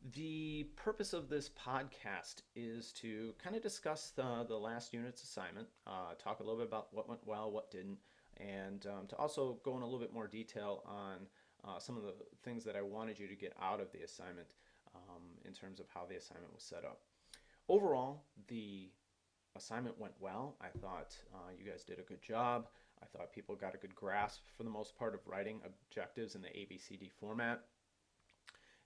The purpose of this podcast is to kind of discuss the last unit's assignment, talk a little bit about what went well, what didn't, and to also go in a little bit more detail on some of the things that I wanted you to get out of the assignment in terms of how the assignment was set up. Overall, the assignment went well. I thought you guys did a good job. I thought people got a good grasp for the most part of writing objectives in the ABCD format.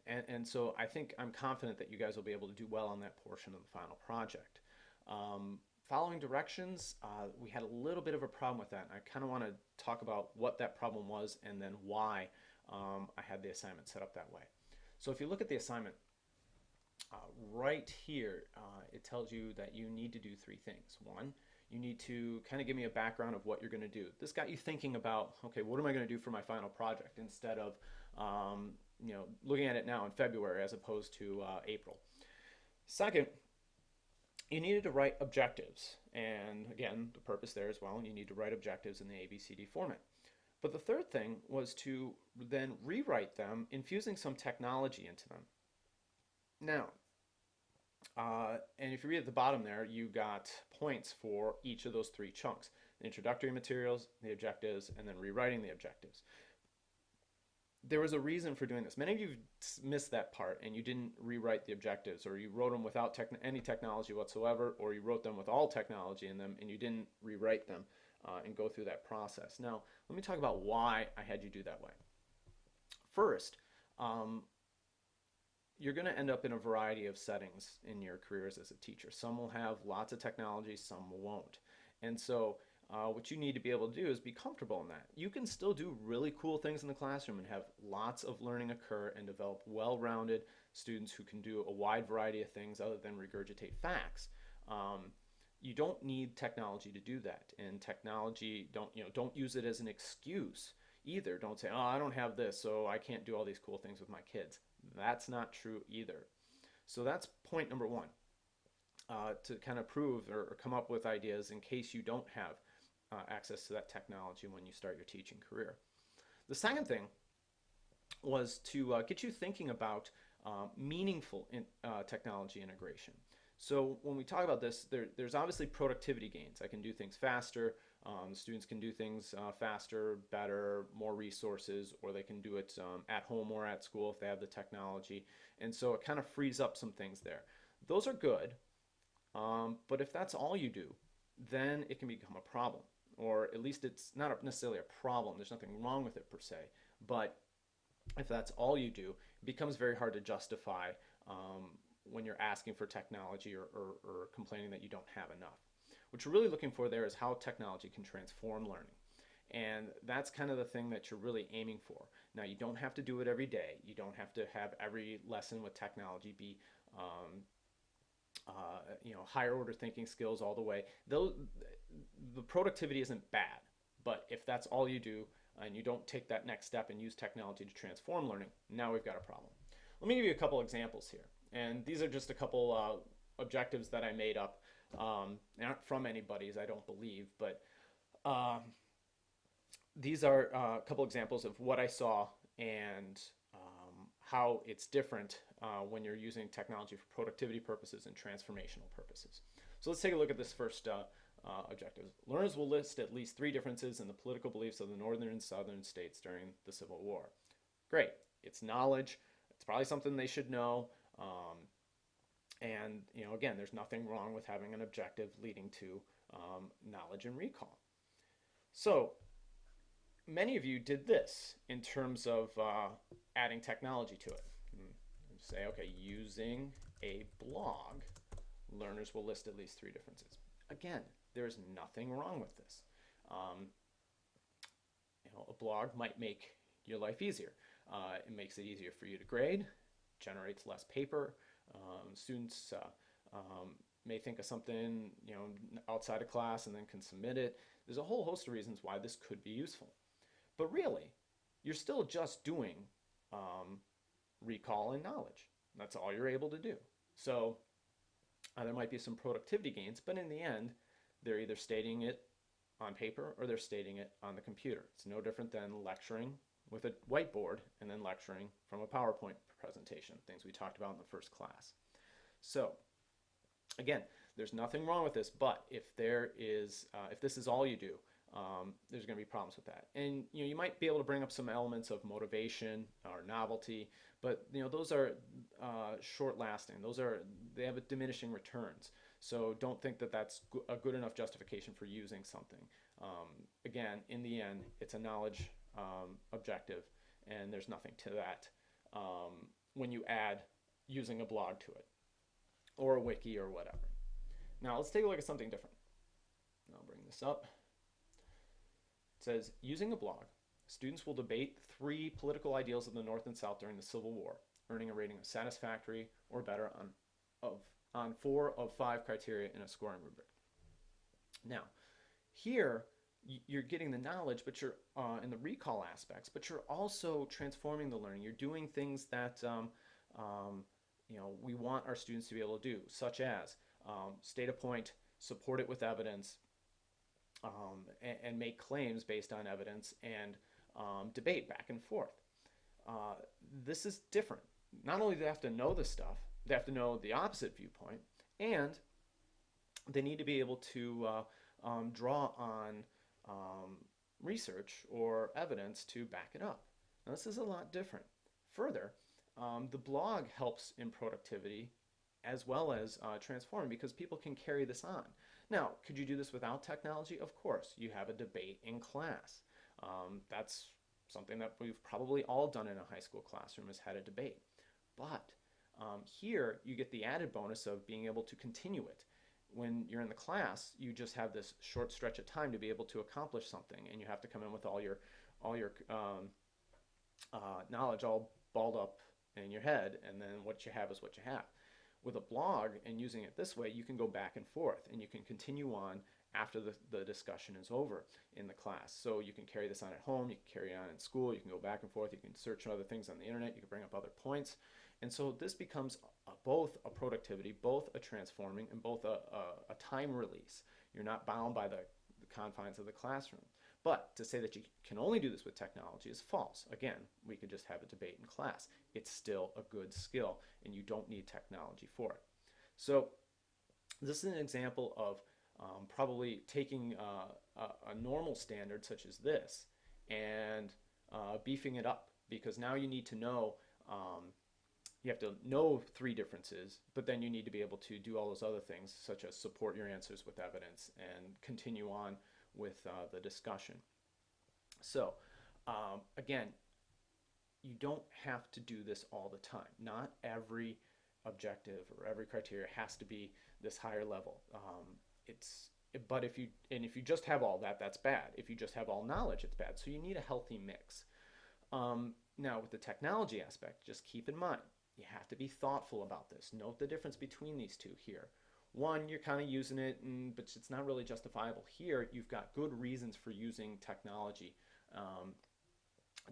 And so I think I'm confident that you guys will be able to do well on that portion of the final project. Following directions, we had a little bit of a problem with that. And I kind of want to talk about what that problem was and then why I had the assignment set up that way. So if you look at the assignment, uh, right here, it tells you that you need to do three things. One, you need to kind of give me a background of what you're going to do. This got you thinking about, okay, what am I going to do for my final project instead of, looking at it now in February as opposed to April. Second, you needed to write objectives. And again, the purpose there as well, you need to write objectives in the ABCD format. But the third thing was to then rewrite them, infusing some technology into them. Now, and if you read at the bottom there, you got points for each of those three chunks: the introductory materials, the objectives, and then rewriting the objectives. There was a reason for doing this. Many of you missed that part and you didn't rewrite the objectives, or you wrote them without any technology whatsoever, or you wrote them with all technology in them and you didn't rewrite them and go through that process. Now, let me talk about why I had you do that way. First, um, you're going to end up in a variety of settings in your careers as a teacher. Some will have lots of technology, some won't. And so what you need to be able to do is be comfortable in that. You can still do really cool things in the classroom and have lots of learning occur and develop well-rounded students who can do a wide variety of things other than regurgitate facts. You don't need technology to do that. And technology, don't use it as an excuse either. Don't say, oh, I don't have this, so I can't do all these cool things with my kids. That's not true either. So that's point number one, to kind of prove or come up with ideas in case you don't have access to that technology when you start your teaching career. The second thing was to get you thinking about meaningful technology integration. So when we talk about this, there's obviously productivity gains. I can do things faster. Students can do things faster, better, more resources, or they can do it at home or at school if they have the technology. And so it kind of frees up some things there. Those are good, but if that's all you do, then it can become a problem. Or at least it's not necessarily a problem. There's nothing wrong with it per se. But if that's all you do, it becomes very hard to justify when you're asking for technology or complaining that you don't have enough. What you're really looking for there is how technology can transform learning. And that's kind of the thing that you're really aiming for. Now, you don't have to do it every day. You don't have to have every lesson with technology be higher order thinking skills all the way. Those, the productivity isn't bad, but if that's all you do and you don't take that next step and use technology to transform learning, now we've got a problem. Let me give you a couple examples here. And these are just a couple objectives that I made up. Not from anybody's, I don't believe, but um, these are a couple examples of what I saw and how it's different when you're using technology for productivity purposes and transformational purposes. So let's take a look at this first objective. Learners will list at least three differences in the political beliefs of the northern and southern states during the Civil War. Great. It's knowledge. It's probably something they should know. And again, there's nothing wrong with having an objective leading to knowledge and recall. So many of you did this in terms of adding technology to it. Say, okay, using a blog, learners will list at least three differences. Again, there's nothing wrong with this. Um, a blog might make your life easier. It makes it easier for you to grade, generates less paper. Students may think of something outside of class and then can submit it. There's a whole host of reasons why this could be useful. But really, you're still just doing recall and knowledge. That's all you're able to do. So there might be some productivity gains, but in the end, they're either stating it on paper or they're stating it on the computer. It's no different than lecturing with a whiteboard and then lecturing from a PowerPoint presentation, things we talked about in the first class. So again, there's nothing wrong with this, but if this is all you do, there's going to be problems with that. And you might be able to bring up some elements of motivation or novelty, but those are short-lasting. They have a diminishing returns. So don't think that that's a good enough justification for using something. Again, in the end, it's a knowledge objective, and there's nothing to that when you add using a blog to it or a wiki or whatever. Now let's take a look at something different. I'll bring this up. It says, using a blog, students will debate 3 political ideals of the North and South during the Civil War, earning a rating of satisfactory or better on 4 of 5 criteria in a scoring rubric. Now, here you're getting the knowledge, but you're in the recall aspects, but you're also transforming the learning. You're doing things that we want our students to be able to do, such as state a point, support it with evidence, and make claims based on evidence, and debate back and forth. This is different. Not only do they have to know this stuff, they have to know the opposite viewpoint, and they need to be able to draw on research or evidence to back it up. Now, this is a lot different. Further, the blog helps in productivity as well as transforming, because people can carry this on. Now, could you do this without technology? Of course. You have a debate in class. That's something that we've probably all done in a high school classroom, is had a debate. But here you get the added bonus of being able to continue it. When you're in the class, you just have this short stretch of time to be able to accomplish something, and you have to come in with all your knowledge all balled up in your head, and then what you have is what you have. With a blog and using it this way, you can go back and forth, and you can continue on after the discussion is over in the class. So you can carry this on at home, you can carry it on in school, you can go back and forth, you can search other things on the internet, you can bring up other points. And so this becomes both a productivity, both a transforming, and both a time release. You're not bound by the confines of the classroom. But to say that you can only do this with technology is false. Again, we could just have a debate in class. It's still a good skill, and you don't need technology for it. So this is an example of probably taking a normal standard such as this and beefing it up, because now you need to know, you have to know 3 differences, but then you need to be able to do all those other things, such as support your answers with evidence and continue on with the discussion. So again, you don't have to do this all the time. Not every objective or every criteria has to be this higher level. But if you just have all that, that's bad. If you just have all knowledge, it's bad. So you need a healthy mix. Now with the technology aspect, just keep in mind, you have to be thoughtful about this. Note the difference between these two here. One, you're kind of using it, but it's not really justifiable. Here, you've got good reasons for using technology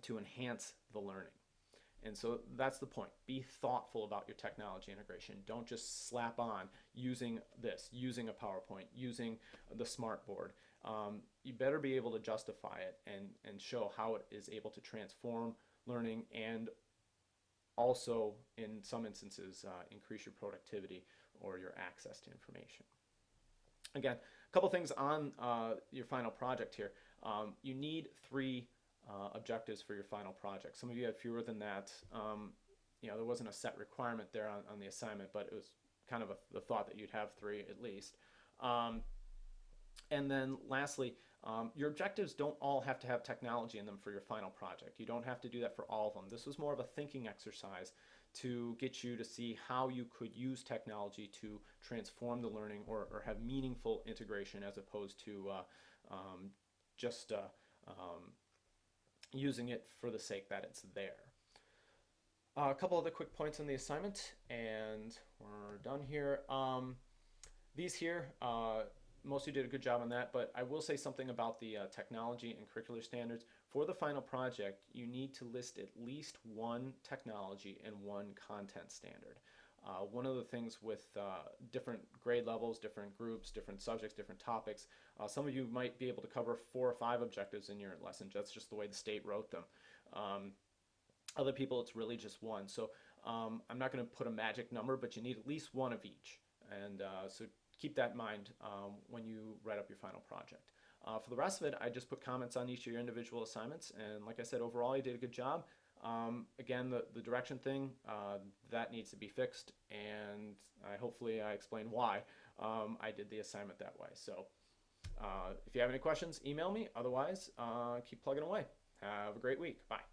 to enhance the learning. And so that's the point. Be thoughtful about your technology integration. Don't just slap on using this, using a PowerPoint, using the smartboard. You better be able to justify it and show how it is able to transform learning and also, in some instances, increase your productivity or your access to information. Again, a couple things on your final project here. You need 3 objectives for your final project. Some of you had fewer than that. There wasn't a set requirement there on the assignment, but it was kind of the thought that you'd have 3 at least. And then lastly, your objectives don't all have to have technology in them for your final project. You don't have to do that for all of them. This was more of a thinking exercise to get you to see how you could use technology to transform the learning or have meaningful integration, as opposed to just using it for the sake that it's there. A couple other quick points on the assignment, and we're done here. These here, most of you did a good job on that, but I will say something about the technology and curricular standards. For the final project, you need to list at least 1 technology and 1 content standard. One of the things with different grade levels, different groups, different subjects, different topics, some of you might be able to cover 4 or 5 objectives in your lesson. That's just the way the state wrote them. Other people, it's really just one. So I'm not going to put a magic number, but you need at least one of each. And so keep that in mind when you write up your final project. For the rest of it, I just put comments on each of your individual assignments. And like I said, overall, you did a good job. Again, the direction thing, that needs to be fixed. And hopefully I explained why I did the assignment that way. So if you have any questions, email me. Otherwise, keep plugging away. Have a great week. Bye.